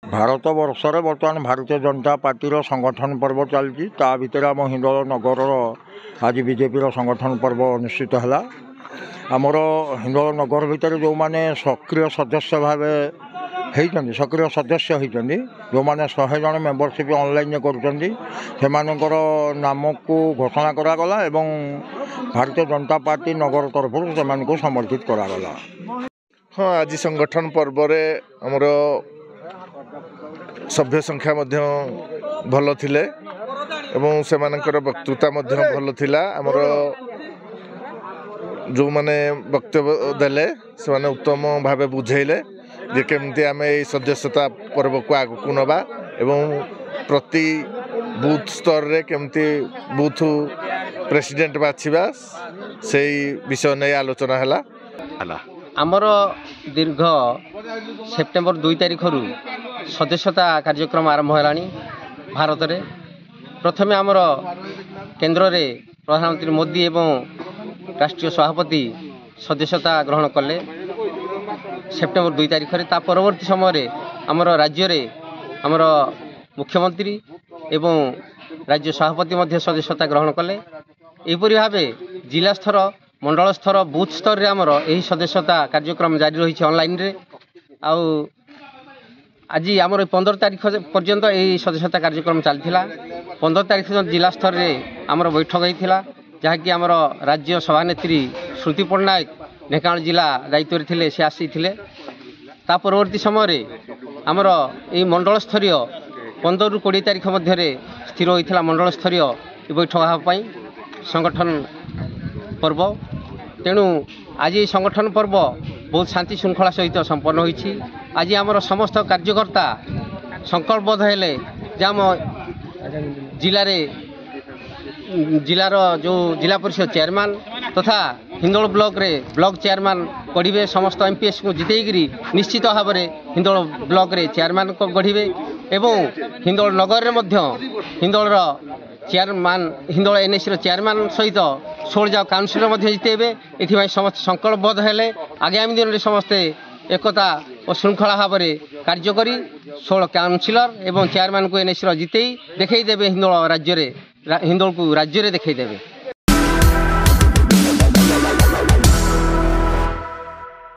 भारत वर्षर बर्तमान भारतीय जनता पार्टी संगठन पर्व चलती ता भितर आम हिंदोल नगर आज बीजेपी संगठन पर्व अनुष्ठित है। आमर हिंदोल नगर भितर जो माने सक्रिय सदस्य भाव होती सक्रिय सदस्य होती जो मैंने 100 जन मेम्बरशिप ऑनलाइन कर नाम को घोषणा करागला एवं भारतीय जनता पार्टी नगर तरफ से समर्थित करागला। हाँ, आज संगठन पर्व आमर सभ्य संख्या भल थिले एवं से वक्तृता भल थिला। आमर जो माने वक्तव्य देले से माने उत्तम भाव बुझेले जे केमती आम सदस्यता पर्व को आग को नवा एवं प्रति बूथ स्तर रे केमती बूथ प्रेसिडेंट बाछिबा से विषय नहीं आलोचना है। आमर दीर्घ सेप्टेम्बर 2 तारिख सदस्यता कार्यक्रम आरंभ है भारत में। प्रथमे आमर केन्द्र में प्रधानमंत्री मोदी एवं राष्ट्रीय सभापति सदस्यता ग्रहण कले सेप्टेम्बर 2 तारिख में। ता परवर्ती समय आमर राज्य रे आमर मुख्यमंत्री एवं राज्य सभापति मध्य सदस्यता ग्रहण कले। एपरी भाव जिला स्तर मंडल स्तर बूथ स्तर रे आमर यही सदस्यता कार्यक्रम जारी रही ऑनलाइन रे। आउ आज आमर 15 तारिख पर्यंत यही सदस्यता कार्यक्रम चलता। 15 तारिख जिला स्तर रे आमर बैठक होता जहाँकि आमर राज्य सभानेत्री श्रुति पट्टनायक ढेंकानाल जिला दायित्व थे से आसी ता परवर्ती समय आमर ये मंडल स्तरीय 15 ରୁ 20 तारिख मध्य स्थिर होता मंडल स्तरीय बैठक हाँपाई संगठन पर्व। तेणु आज ये संगठन पर्व बहुत शांति श्रृंखला सहित संपन्न होती। आज आमर समस्त कार्यकर्ता संकल्पबद्ध हेले आम जिलार जो जिला परिषद चेयरमैन तथा हिंदोल ब्लॉक रे ब्लॉक चेयरमैन गढ़े समस्त एमपीएस को जितेकरी निश्चित भाव में हिंदोल ब्लॉक रे चेयरमैन को गढ़े एवं हिंदोल नगर में Hindol chairman Hindol NAC chairman सहित 16 जाओ काउनसिलर जितेबे। ये समस्त संकल्पबद्ध हेले आगामी दिन में समस्ते एकता और श्रृंखला भाव में कार्य करी 16 काउनसिलर एवं चेयरमैन को एनएसी जिते देखेदेवे हिंदोल को राज्य में देखेदेवे।